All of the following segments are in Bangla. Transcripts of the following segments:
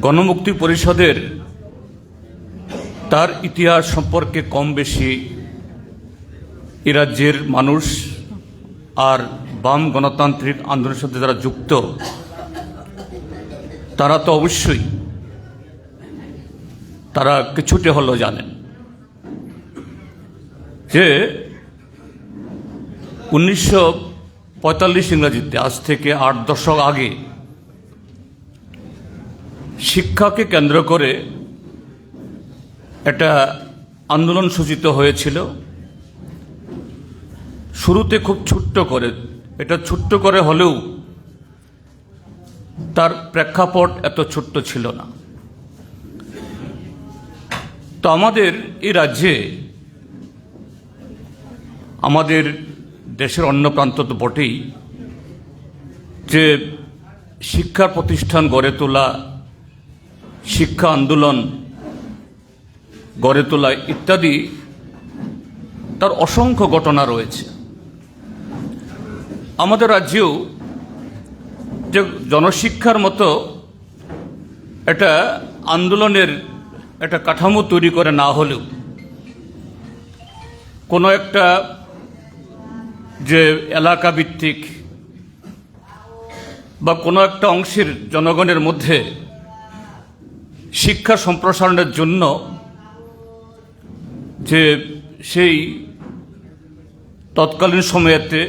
গণমুক্তি পরিষদের তার ইতিহাস সম্পর্কে কম বেশি এ রাজ্যের মানুষ আর বাম গণতান্ত্রিক আন্দোলনের সাথে যারা যুক্ত তারা তো অবশ্যই তারা কিছুটা হলেও জানেন যে 1945 ইংরেজিতে আজ থেকে 8 দশক আগে শিক্ষাকে কেন্দ্র করে একটা আন্দোলন সূচিত হয়েছিল। শুরুতে খুব ছোট্ট করে, এটা ছোট্ট করে হলেও তার প্রেক্ষাপট এত ছোট্ট ছিল না। তো আমাদের এই রাজ্যে, আমাদের দেশের অন্য প্রান্ত তো বটেই, যে শিক্ষা প্রতিষ্ঠান গড়ে তোলা, শিক্ষা আন্দোলন গড়ে তোলা ইত্যাদি তার অসংখ্য ঘটনা রয়েছে। আমাদের রাজ্যেও যে জনশিক্ষার মতো একটা আন্দোলনের একটা কাঠামো তৈরি করে না হলেও কোনো একটা যে এলাকা ভিত্তিক বা কোনো একটা অংশের জনগণের মধ্যে শিক্ষা সম্প্রসারণের জন্য যে সেই তৎকালীন সময়েতে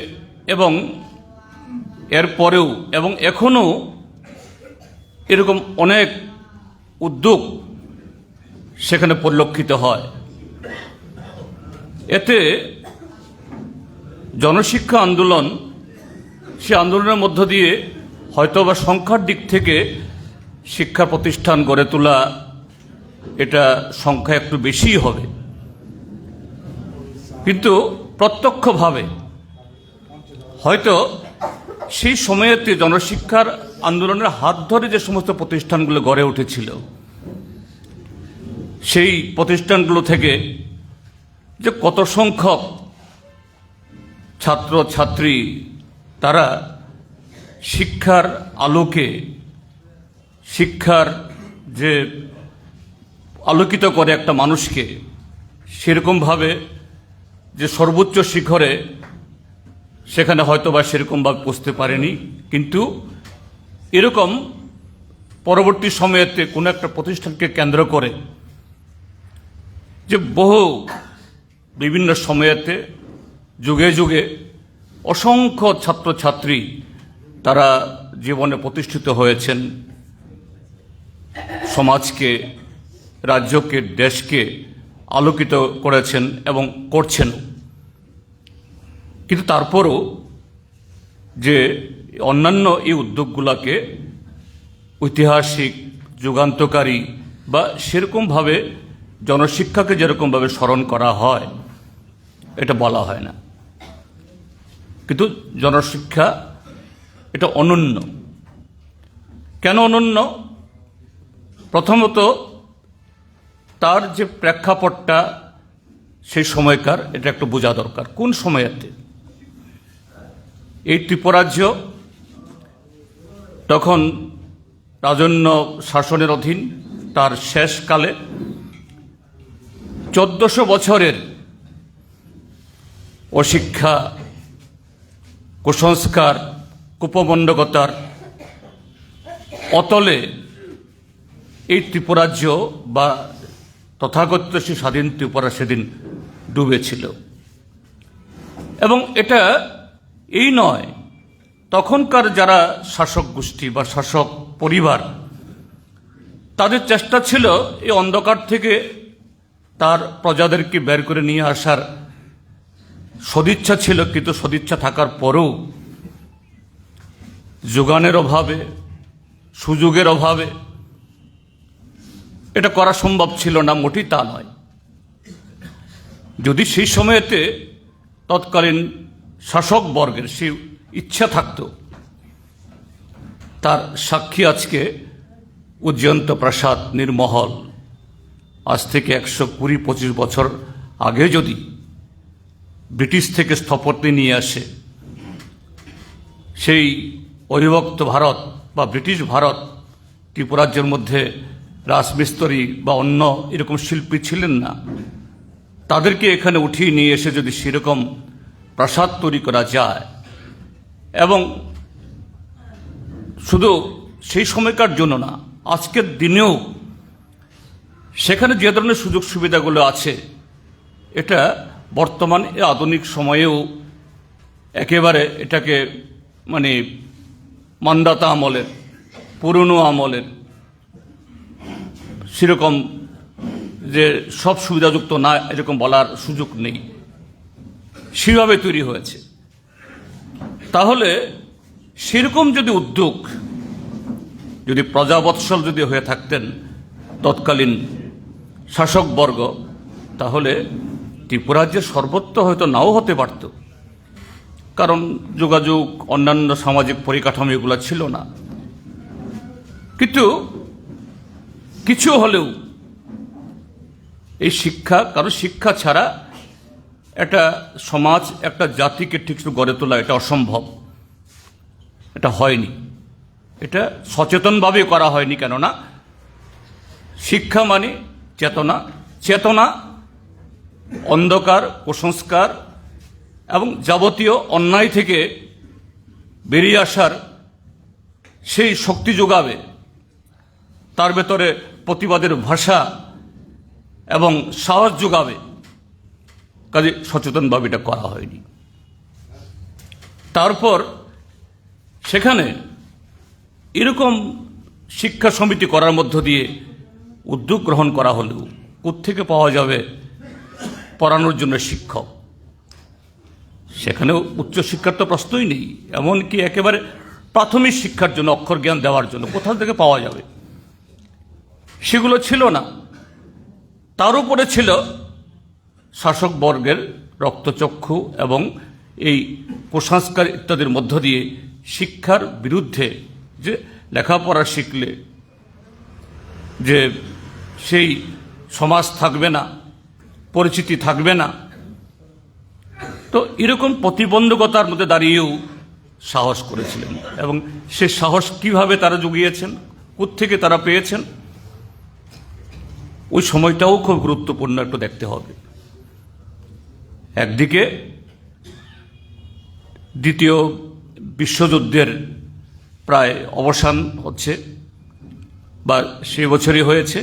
এবং এর পরেও এবং এখনও এরকম অনেক উদ্যোগ সেখানে পরিলক্ষিত হয়। এতে জনশিক্ষা আন্দোলন, সে আন্দোলনের মধ্য দিয়ে হয়তোবা সংখ্যার দিক থেকে শিক্ষা প্রতিষ্ঠান গড়ে তোলা এটা সংখ্যা একটু বেশিই হবে, কিন্তু প্রত্যক্ষভাবে হয়তো সেই সময়েতে জনশিক্ষার আন্দোলনের হাত ধরে যে সমস্ত প্রতিষ্ঠানগুলো গড়ে উঠেছিল, সেই প্রতিষ্ঠানগুলো থেকে যে কত সংখ্যক ছাত্র ছাত্রী তারা শিক্ষার আলোকে, শিক্ষার যে আলোকিত করে একটা মানুষকে, সেরকমভাবে যে সর্বোচ্চ শিখরে সেখানে হয়তো বা সেরকমভাবে পৌঁছতে পারেনি, কিন্তু এরকম পরবর্তী সময়েতে কোনো একটা প্রতিষ্ঠানকে কেন্দ্র করে যে বহু বিভিন্ন সময়েতে যুগে যুগে অসংখ্য ছাত্রছাত্রী তারা জীবনে প্রতিষ্ঠিত হয়েছেন, সমাজকে, রাজ্যকে, দেশকে আলোকিত করেছেন এবং করছেন। কিন্তু তারপরও যে অন্যান্য এই উদ্যোগগুলোকে ঐতিহাসিক, যুগান্তকারী বা সেরকমভাবে জনশিক্ষাকে যেরকমভাবে স্মরণ করা হয় এটা বলা হয় না। কিন্তু জনশিক্ষা এটা অনন্য। কেন অনন্য? প্রথমত তার যে প্রেক্ষাপটটা সেই সময়কার, এটা একটু বোঝা দরকার। কোন সময়েতে এই ত্রিপুরাজ্য তখন রাজন্য শাসনের অধীন, তার শেষকালে 1400 বছরের অশিক্ষা, কুসংস্কার, কুপমণ্ডকতার অতলে এই ত্রিপুরাজ্য বা তথাকথিত সেই স্বাধীন ত্রিপুরা সেদিন ডুবেছিল। এবং এটা এই নয়, তখনকার যারা শাসক গোষ্ঠী বা শাসক পরিবার, তাদের চেষ্টা ছিল এই অন্ধকার থেকে তার প্রজাদেরকে বের করে নিয়ে আসার সদিচ্ছা ছিল, কিন্তু সদিচ্ছা থাকার পরেও যোগানের অভাবে, সুযোগের অভাবে এটা করা সম্ভব ছিল না, মোটেই তা নয়। যদি সেই সময়েতে তৎকালীন শাসক বর্গের সেই ইচ্ছা থাকত, তার সাক্ষী আজকে উজ্জয়ন্ত প্রাসাদ, নীরমহল। আজ থেকে 120-25 বছর আগে যদি ব্রিটিশ থেকে স্থপতি নিয়ে আসে, সেই অবিভক্ত ভারত বা ব্রিটিশ ভারত ত্রিপুরাজ্যের মধ্যে রাজমিস্ত্রি বা অন্য এরকম শিল্পী ছিলেন না, তাদেরকে এখানে উঠিয়ে নিয়ে এসে যদি সেরকম প্রাসাদ তৈরি করা যায়, এবং শুধু সেই সময়কার জন্য না, আজকের দিনেও সেখানে যে ধরনের সুযোগ সুবিধাগুলো আছে, এটা বর্তমান আধুনিক সময়েও একেবারে এটাকে মানে মান্দাতা আমলের, পুরনো আমলের সেরকম যে সব সুবিধাযুক্ত না এরকম বলার সুযোগ নেই, সেভাবে তৈরি হয়েছে। তাহলে সেরকম যদি উদ্যোগ যদি প্রজাবৎসল যদি হয়ে থাকতেন তৎকালীন শাসকবর্গ, তাহলে ত্রিপুরাজ্যের সর্বত্র হয়তো নাও হতে পারত, কারণ যোগাযোগ অন্যান্য সামাজিক পরিকাঠামো এগুলো ছিল না। কিন্তু কিছু হলেও এই শিক্ষা, কারণ শিক্ষা ছাড়া একটা সমাজ, একটা জাতিকে ঠিক গড়ে তোলা এটা অসম্ভব, এটা হয়নি, এটা সচেতনভাবে করা হয়নি। কেননা শিক্ষা মানে চেতনা, চেতনা অন্ধকার, কুসংস্কার এবং যাবতীয় অন্যায় থেকে বেরিয়ে আসার সেই শক্তি যোগাবে, তার ভেতরে প্রতিবাদের ভাষা এবং সাহস যোগাবে। কাজে সচেতনভাবে এটা করা হয়নি। তারপর সেখানে এরকম শিক্ষা সমিতি করার মধ্য দিয়ে উদ্যোগ গ্রহণ করা হলেও কোত্থেকে পাওয়া যাবে পড়ানোর জন্য শিক্ষক? সেখানেও উচ্চশিক্ষার তো প্রশ্নই নেই, এমনকি একেবারে প্রাথমিক শিক্ষার জন্য, অক্ষর জ্ঞান দেওয়ার জন্য কোথা থেকে পাওয়া যাবে? সেগুলো ছিল না। তার উপরে ছিল শাসকবর্গের রক্তচক্ষু এবং এই কুসংস্কার ইত্যাদির মধ্য দিয়ে শিক্ষার বিরুদ্ধে, যে লেখাপড়া শিখলে যে সেই সমাজ থাকবে না, পরিচিতি থাকবে না। তো এরকম প্রতিবন্ধকতার মধ্যে দাঁড়িয়েও সাহস করেছিলেন, এবং সে সাহস কিভাবে তারা জুগিয়েছেন, কোত্থেকে তারা পেয়েছেন, ওই সময়টাও খুব গুরুত্বপূর্ণ একটু দেখতে হবে। একদিকে দ্বিতীয় বিশ্বযুদ্ধের প্রায় অবসান হচ্ছে, বা সেই বছরই হয়েছে।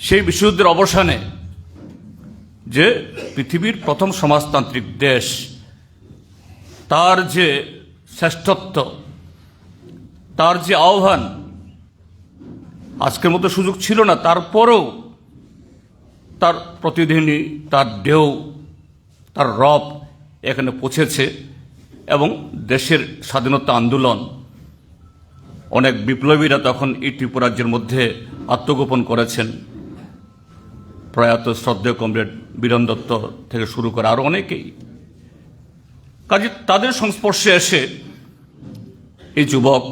সেই বিশ্বযুদ্ধের অবসানে যে পৃথিবীর প্রথম সমাজতান্ত্রিক দেশ, তার যে শ্রেষ্ঠত্ব, তার যে আহ্বান, আজকের মতো সুযোগ ছিল না, তারপরও তার প্রতিদিনই তার ঢেউ, তার রব এখানে পৌঁছেছে, এবং দেশের স্বাধীনতা আন্দোলন, অনেক বিপ্লবীরা তখন এই ত্রিপুরাজ্যের মধ্যে আত্মগোপন করেছেন। প্রয়াত শ্রদ্ধেয় কমরেড বীরেন দত্ত থেকে শুরু করে আরো অনেকেই। কাজে তাদের সংস্পর্শে এসে এই যুবক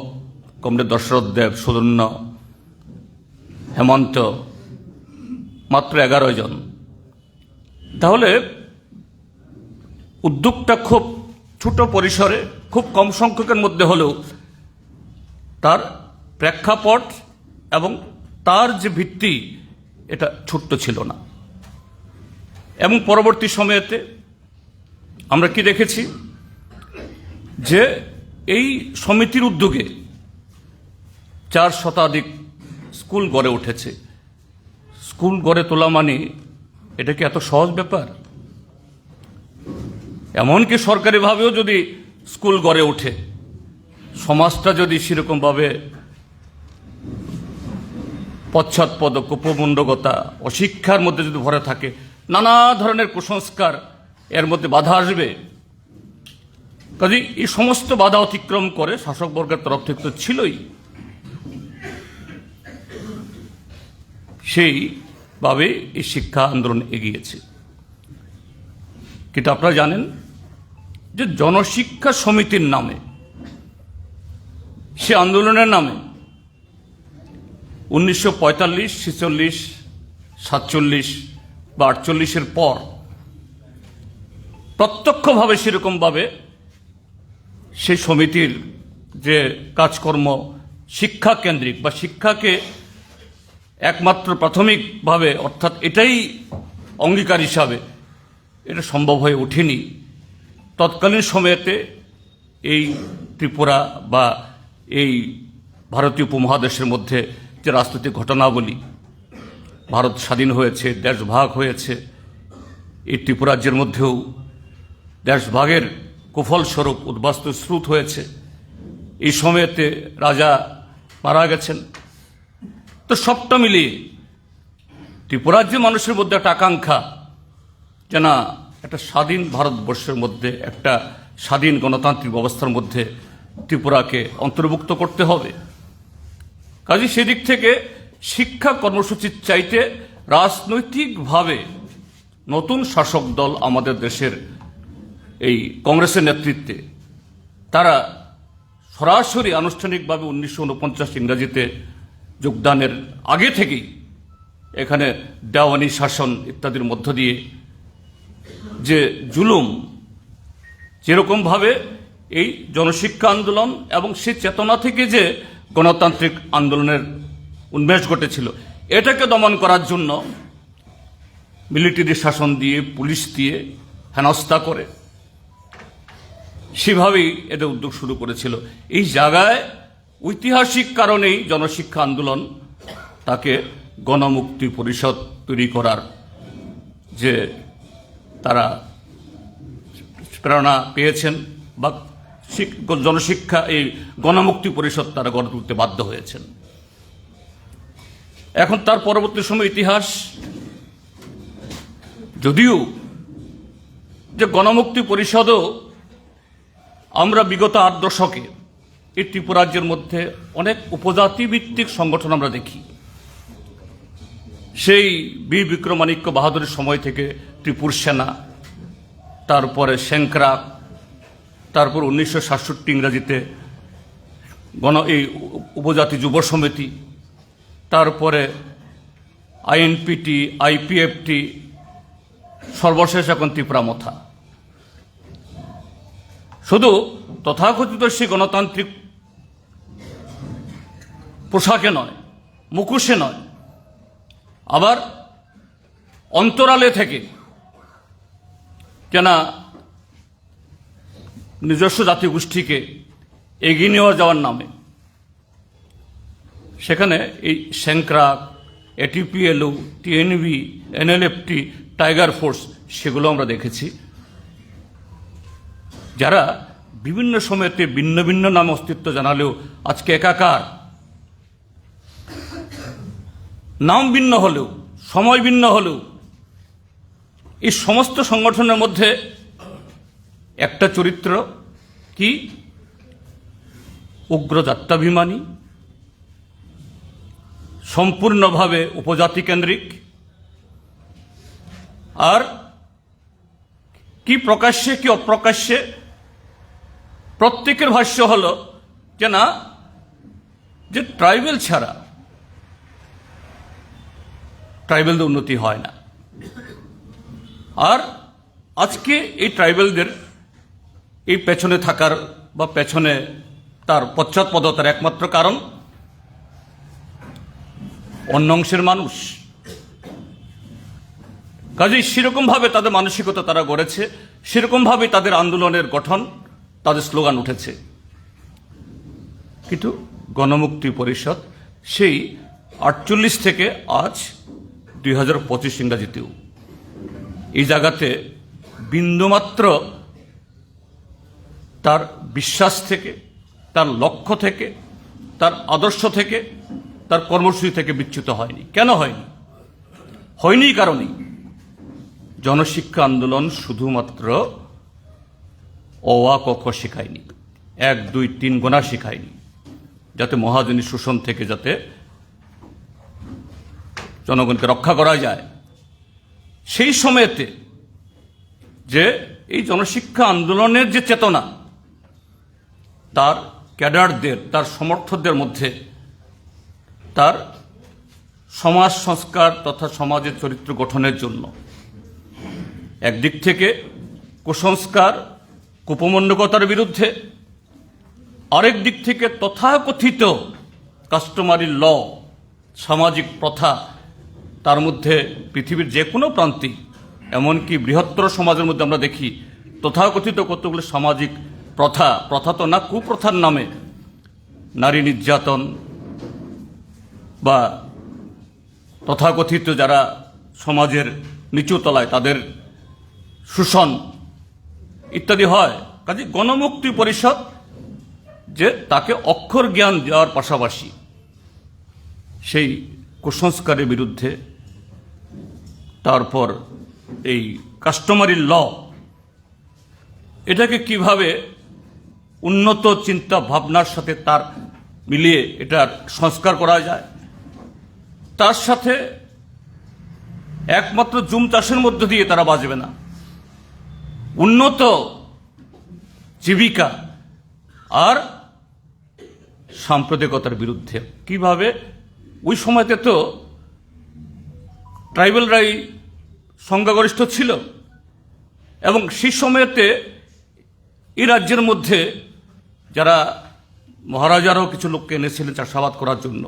কমরেড দশরথ দেব, সুধন্য, হেমন্ত, মাত্র 11 জন। তাহলে উদ্যোগটা খুব ছোট পরিসরে, খুব কম সংখ্যকের মধ্যে হলেও তার প্রেক্ষাপট এবং তার যে ভিত্তি, এটা ছোট্ট ছিল না। এবং পরবর্তী সময়েতে আমরা কি দেখেছি, যে এই সমিতির উদ্যোগে 4 শতাধিক স্কুল গড়ে উঠেছে। স্কুল গড়ে তোলা মানে এটা কি এত সহজ ব্যাপার? এমনকি সরকারিভাবেও যদি স্কুল গড়ে ওঠে, সমাজটা যদি সেরকমভাবে পশ্চাৎপদ, কুপমণ্ডকতা, অশিক্ষার মধ্যে যদি ভরে থাকে, নানা ধরনের কুসংস্কার এর মধ্যে বাধা আসবে। কাজে এই সমস্ত বাধা অতিক্রম করে শাসকবর্গের তরফ থেকে তো ছিলই, সেইভাবে এই শিক্ষা আন্দোলন এগিয়েছে। কিন্তু আপনারা জানেন যে জনশিক্ষা সমিতির নামে, সে আন্দোলনের নামে 1945, 46, 47 বা 48-এর পর প্রত্যক্ষভাবে সেরকমভাবে সেই সমিতির যে কাজকর্ম শিক্ষা কেন্দ্রিক বা শিক্ষাকে একমাত্র প্রাথমিকভাবে অর্থাৎ এটাই অঙ্গীকার হিসাবে এটা সম্ভব হয়ে ওঠেনি। তৎকালীন সময়েতে এই ত্রিপুরা বা এই ভারতীয় উপমহাদেশের মধ্যে যে রাজনৈতিক ঘটনাবলী, ভারত স্বাধীন হয়েছে, দেশ ভাগ হয়েছে, এই ত্রিপুরাজ্যের মধ্যেও দেশভাগের কুফলস্বরূপ উদ্বাস্তু স্রোত হয়েছে। এই সময়েতে রাজা মারা গেছেন। তো সবটা মিলিয়ে ত্রিপুরাজ্যের মানুষের মধ্যে একটা আকাঙ্ক্ষা যে না, একটা স্বাধীন ভারতবর্ষের মধ্যে, একটা স্বাধীন গণতান্ত্রিক ব্যবস্থার মধ্যে ত্রিপুরাকে অন্তর্ভুক্ত করতে হবে। কাজে সেদিক থেকে শিক্ষা কর্মসূচির চাইতে রাজনৈতিকভাবে নতুন শাসক দল আমাদের দেশের এই কংগ্রেসের নেতৃত্বে তারা সরাসরি আনুষ্ঠানিকভাবে 1949 ইংরাজিতে যোগদানের আগে থেকেই এখানে দেওয়ানি শাসন ইত্যাদির মধ্য দিয়ে যে জুলুম, যেরকমভাবে এই জনশিক্ষা আন্দোলন এবং সেই চেতনা থেকে যে গণতান্ত্রিক আন্দোলনের উন্মেষ ঘটেছিল, এটাকে দমন করার জন্য মিলিটারি শাসন দিয়ে, পুলিশ দিয়ে হেনস্থা করে সেভাবেই এদের উদ্যোগ শুরু করেছিল। এই জায়গায় ঐতিহাসিক কারণেই জনশিক্ষা আন্দোলন তাকে গণমুক্তি পরিষদ তৈরি করার যে তারা প্রেরণা পেয়েছেন বা জনশিক্ষা এই গণমুক্তি পরিষদ তারা গড়ে তুলতে বাধ্য হয়েছেন। এখন তার পরবর্তী সময় ইতিহাস, যদিও যে গণমুক্তি পরিষদও আমরা বিগত 8 দশকে এই ত্রিপুরাজ্যের মধ্যে অনেক উপজাতি ভিত্তিক সংগঠন আমরা দেখি। সেই বীর বিক্রমাদিত্য বাহাদুরের সময় থেকে ত্রিপুর সেনা, তারপরে সেংক্রাক, তারপর 1967 ইংরাজিতে এই উপজাতি যুব সমিতি, তারপরে আইএনপিটি, আইপিএফটি, সর্বশেষ এখন ত্রিপুরা মথা। শুধু তথাকথিত সেই গণতান্ত্রিক পোশাকে নয়, মুখোশে নয়, আবার অন্তরালে থেকে কেনা নিজস্ব জাতিগোষ্ঠীকে এগিয়ে নিয়ে যাওয়ার নামে সেখানে এই সেংক্রাক, এটিপিএলও, টিএনবি, এনএলএফটি, টাইগার ফোর্স, সেগুলো আমরা দেখেছি, যারা বিভিন্ন সময়তে ভিন্ন ভিন্ন নামে অস্তিত্ব জানালেও আজকে একাকার। নাম ভিন্ন হলেও, সময় ভিন্ন হলেও এই সমস্ত সংগঠনের মধ্যে একটা চরিত্র কি? উগ্র জাত্যাভিমানী, সম্পূর্ণভাবে উপজাতি কেন্দ্রিক। আর কি প্রকাশ্যে কি অপ্রকাশ্যে প্রত্যেকের ভাষ্য হলো যে না, যে ট্রাইবেল ছাড়া ট্রাইবেলদের উন্নতি হয় না। আর আজকে এই ট্রাইবেলদের এই পেছনে থাকার বা পেছনে তার পশ্চাৎপদতার একমাত্র কারণ অন্য অংশের মানুষ। কাজেই সেরকমভাবে তাদের মানসিকতা তারা গড়েছে, সেরকমভাবে তাদের আন্দোলনের গঠন, তাদের স্লোগান উঠেছে। কিন্তু গণমুক্তি পরিষদ সেই 48 থেকে আজ 2025 ইংরাজিতেও এই জায়গাতে বিন্দুমাত্র তার বিশ্বাস থেকে, তার লক্ষ্য থেকে, তার আদর্শ থেকে, তার কর্মসূচি থেকে বিচ্যুত হয়নি। কেন হয়নি? হয়নি কারণেই জনশিক্ষা আন্দোলন শুধুমাত্র অ আ ক খ শেখায়নি, 1 2 3 গোনা শেখায়নি, যাতে মহাজনী শোষণ থেকে যাতে জনগণকে রক্ষা করা যায়। সেই সময়তে যে এই জনশিক্ষা আন্দোলনের যে চেতনা, তার ক্যাডারদের, তার সমর্থকদের মধ্যে তার সমাজ সংস্কার তথা সমাজের চরিত্র গঠনের জন্য একদিক থেকে কুসংস্কার, কুপমণ্ডকতার বিরুদ্ধে, আরেক দিক থেকে তথাকথিত কাস্টমারি ল, সামাজিক প্রথা, তার মধ্যে পৃথিবীর যে কোনো প্রান্তে, এমনকি বৃহত্তর সমাজের মধ্যে আমরা দেখি তথাকথিত কতগুলো সামাজিক প্রথা, প্রথা তো না, কুপ্রথার নামে নারী নির্যাতন বা তথাকথিত যারা সমাজের নিচু তলায় তাদের শোষণ ইত্যাদি হয়। কাজে গণমুক্তি পরিষদ যে তাকে অক্ষর জ্ঞান দেওয়ার পাশাপাশি সেই কুসংস্কারের বিরুদ্ধে, তারপর এই কাস্টমারি ল, এটাকে কিভাবে উন্নত চিন্তা ভাবনার সাথে তার মিলিয়ে এটার সংস্কার করা যায়, তার সাথে একমাত্র জুম চাষের মধ্য দিয়ে তারা বাঁচবে না, উন্নত জীবিকা আর সাম্প্রদায়িকতার বিরুদ্ধে কিভাবে। ওই সময়তে তো ট্রাইবেলরাই সংখ্যাগরিষ্ঠ ছিল এবং সেই সময়তে এই রাজ্যের মধ্যে যারা মহারাজারাও কিছু লোককে এনেছিলেন চাষাবাদ করার জন্য,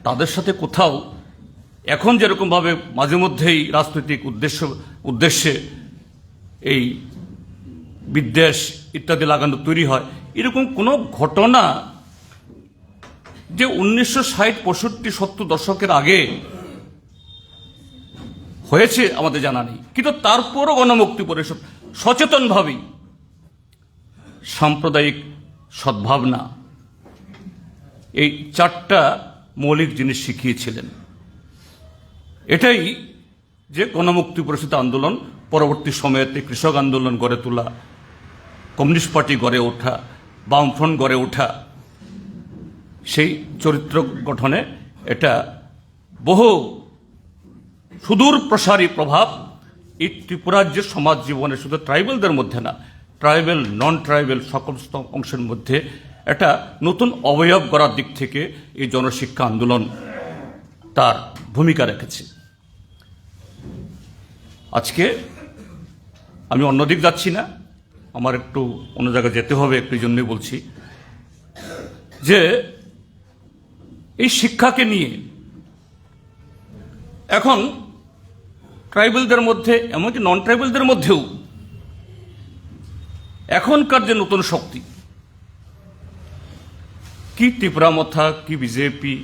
তাদের সাথে কোথাও এখন যেরকমভাবে মাঝে মধ্যেই রাজনৈতিক উদ্দেশ্যে এই বিদ্বেষ ইত্যাদি লাগানো তৈরি হয়, এরকম কোনো ঘটনা যে 1960-65-70 দশকের আগে হয়েছে আমাদের জানা নেই। কিন্তু তারপরও গণমুক্তি পরিষদ সচেতনভাবেই সাম্প্রদায়িক সদ্ভাবনা, এই 4টা মৌলিক জিনিস শিখিয়েছিলেন। এটাই যে গণমুক্তি পরিষদ আন্দোলন, পরবর্তী সময়েতে কৃষক আন্দোলন গড়ে তোলা, কমিউনিস্ট পার্টি গড়ে ওঠা, বামফ্রন্ট গড়ে ওঠা, সেই চরিত্র গঠনে এটা বহু সুদূর প্রসারী প্রভাব এই ত্রিপুরাজ্যের সমাজ জীবনে, শুধু ট্রাইবেলদের মধ্যে না, ট্রাইবেল নন ট্রাইবেল সকল অংশের মধ্যে একটা নতুন অবয়ব গড়ার দিক থেকে এই জনশিক্ষা আন্দোলন তার ভূমিকা রেখেছে। আজকে আমি অন্যদিক যাচ্ছি না, আমার একটু অন্য জায়গায় যেতে হবে, একটু জন্যই বলছি যে এই শিক্ষাকে নিয়ে এখন ট্রাইবেলদের মধ্যে, এমনকি নন ট্রাইবেলদের মধ্যেও এখনকার যে নতুন শক্তি, কি ত্রিপুরা মথা, কি বিজেপি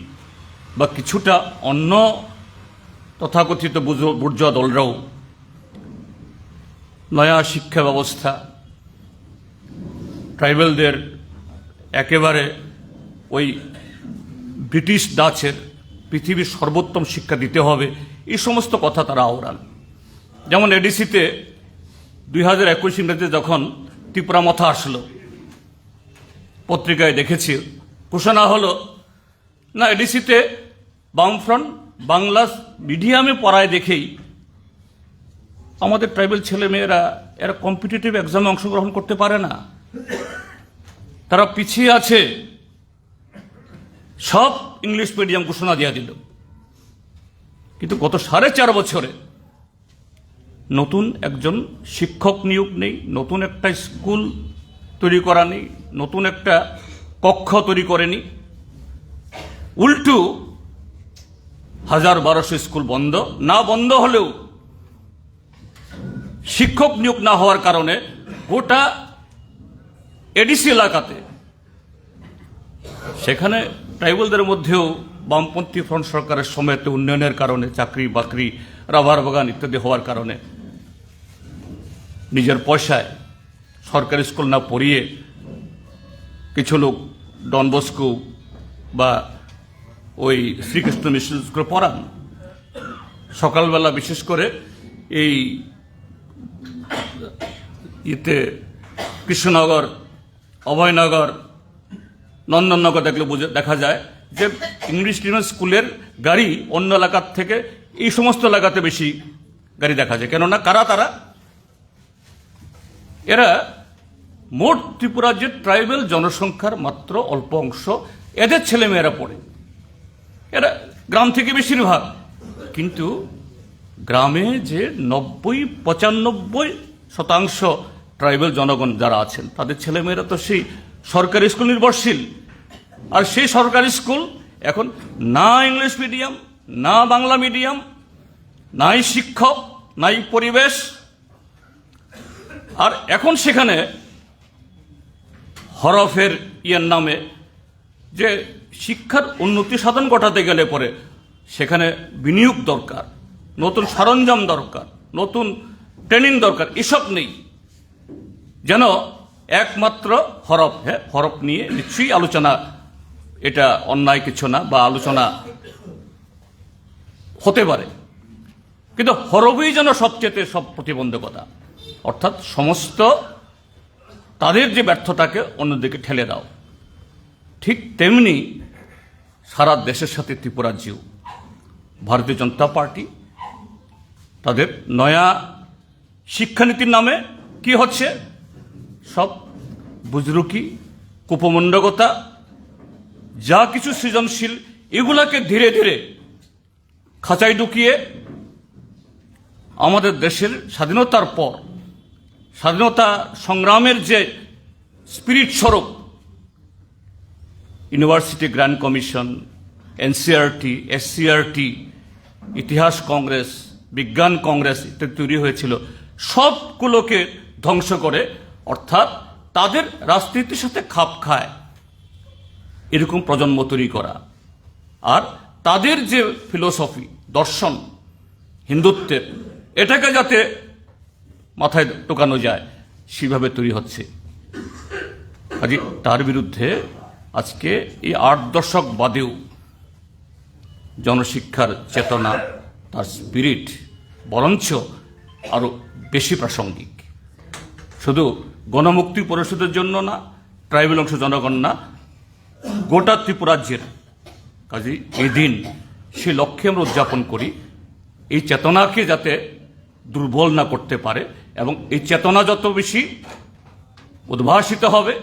বা কিছুটা অন্য তথাকথিত বুর্জোয়া দলরাও নয়া শিক্ষা ব্যবস্থা, ট্রাইবেলদের একেবারে ওই ব্রিটিশ ডাচের পৃথিবীর সর্বোত্তম শিক্ষা দিতে হবে, এই সমস্ত কথা তারা আওড়ান। যেমন এডিসিতে 2021 ইংরেজিতে যখন ত্রিপুরা মথা আসলো, পত্রিকায় দেখেছি, ঘোষণা হলো না এডিসিতে বামফ্রন্ট বাংলা মিডিয়ামে পড়ায় দেখেই আমাদের ট্রাইবেল ছেলেমেয়েরা এরা কম্পিটিটিভ এক্সামে অংশগ্রহণ করতে পারে না, তারা পিছিয়ে আছে, সব ইংলিশ মিডিয়াম ঘোষণা দিয়ে দিল। কিন্তু গত 4.5 বছরে নতুন একজন শিক্ষক নিয়োগ নেই, নতুন একটা স্কুল তৈরি করা নেই, নতুন একটা কক্ষ তৈরি করেনি, উল্টো 1000-1200 স্কুল বন্ধ, না বন্ধ হলেও শিক্ষক নিয়োগ না হওয়ার কারণে গোটা এডিসি এলাকাতে, সেখানে ট্রাইবেলদের মধ্যেও বামপন্থী ফ্রন্ট সরকারের সময়তে উন্নয়নের কারণে চাকরি বাকরি, রাবার বাগান ইত্যাদি হওয়ার কারণে নিজের পয়সায় সরকারি স্কুল না পড়িয়ে কিছু লোক ডন বস্কো বা ওই শ্রীকৃষ্ণ মিশন স্কুলে পড়ান। সকালবেলা বিশেষ করে এই কৃষ্ণনগর, অভয়নগর, নন্দননগর দেখলে দেখা যায় যে ইংলিশ মিডিয়াম স্কুলের গাড়ি অন্য এলাকার থেকে এই সমস্ত এলাকাতে বেশি গাড়ি দেখা যায়। কেননা কারা তারা? এরা মোট ত্রিপুরার যে ট্রাইবেল জনসংখ্যার মাত্র অল্প অংশ, এদের ছেলেমেয়েরা পড়ে, এরা গ্রাম থেকে বেশিরভাগ। কিন্তু গ্রামে যে 90-95% ট্রাইবেল জনগণ যারা আছেন, তাদের ছেলেমেয়েরা তো সেই সরকারি স্কুল নির্ভরশীল। আর সেই সরকারি স্কুল এখন না ইংলিশ মিডিয়াম, না বাংলা মিডিয়াম, নাই শিক্ষক, নাই পরিবেশ। আর এখন সেখানে হরফের ইয়ের নামে যে শিক্ষার উন্নতি সাধন ঘটাতে গেলে পরে সেখানে বিনিয়োগ দরকার, নতুন সরঞ্জাম দরকার, নতুন ট্রেনিং দরকার, এসব নেই। যেন একমাত্র হরফ, হরফ নিয়ে নিশ্চয়ই আলোচনা, এটা অন্যায় কিছু না, বা আলোচনা হতে পারে, কিন্তু হরফই যেন সবচেয়ে সব প্রতিবন্ধকতা, অর্থাৎ সমস্ত তাদের যে ব্যর্থতাকে অন্যদিকে ঠেলে দাও। ঠিক তেমনি সারা দেশের সাথে ত্রিপুরাজ্যেও ভারতীয় জনতা পার্টি তাদের নয়া শিক্ষানীতির নামে কি হচ্ছে, সব বুজরুকি, কুপমণ্ডকতা, যা কিছু সৃজনশীল এগুলাকে ধীরে ধীরে খাঁচায় ঢুকিয়ে আমাদের দেশের স্বাধীনতার পর স্বাধীনতা সংগ্রামের যে স্পিরিট স্বরূপ university grand commission, NCERT, SCRT, ইতিহাস কংগ্রেস, বিজ্ঞান কংগ্রেস ইত্যাদি তৈরি হয়েছিল, সবগুলোকে ধ্বংস করে, অর্থাৎ তাদের রাজনীতির সাথে খাপ খায় এরকম প্রজন্ম তৈরি করা, আর তাদের যে ফিলোসফি, দর্শন হিন্দুত্বের, এটাকে যাতে মাথায় টোকানো যায় সেভাবে তৈরি হচ্ছে। কাজে তার বিরুদ্ধে আজকে এই 8 দশক বাদেও জনশিক্ষার চেতনা, তার স্পিরিট বরঞ্চ আরো বেশি প্রাসঙ্গিক। শুধু গণমুক্তি পরিষদের জন্য না, ট্রাইবেল অংশ জনগণ না, গোটা ত্রিপুরাজ্যের। কাজে এই দিন সে লক্ষ্যে আমরা উদযাপন করি, এই চেতনাকে যাতে দুর্বল না করতে পারে, এবং এই চেতনা যত বেশি উদ্ভাসিত হবে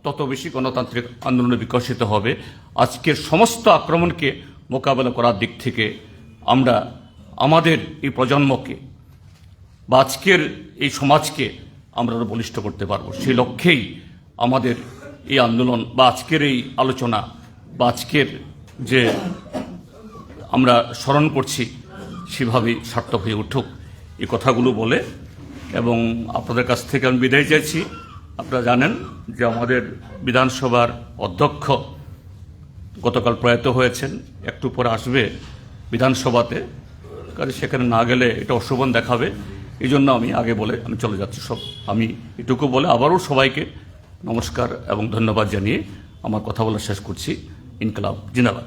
তত বেশি গণতান্ত্রিক আন্দোলনে বিকশিত হবে। আজকের সমস্ত আক্রমণকে মোকাবেলা করার দিক থেকে আমরা আমাদের এই প্রজন্মকে বা আজকের এই সমাজকে আমরা আরো বলিষ্ঠ করতে পারবো। সেই লক্ষ্যেই আমাদের এই আন্দোলন বা আজকের এই আলোচনা বা আজকের যে আমরা স্মরণ করছি সেভাবেই সার্থক হয়ে উঠুক, এই কথাগুলো বলে এবং আপনাদের কাছ থেকে আমি বিদায় চাইছি। আপনারা জানেন যে আমাদের বিধানসভার অধ্যক্ষ গতকাল প্রয়াত হয়েছেন, একটু পরে আসবে বিধানসভাতে, কাজে সেখানে না গেলে এটা অশোভন দেখাবে, এই জন্য আমি আগে বলে আমি চলে যাচ্ছি। আমি এটুকু বলে আবারও সবাইকে নমস্কার এবং ধন্যবাদ জানিয়ে আমার কথা বলা শেষ করছি। ইনকলাব জিন্দাবাদ।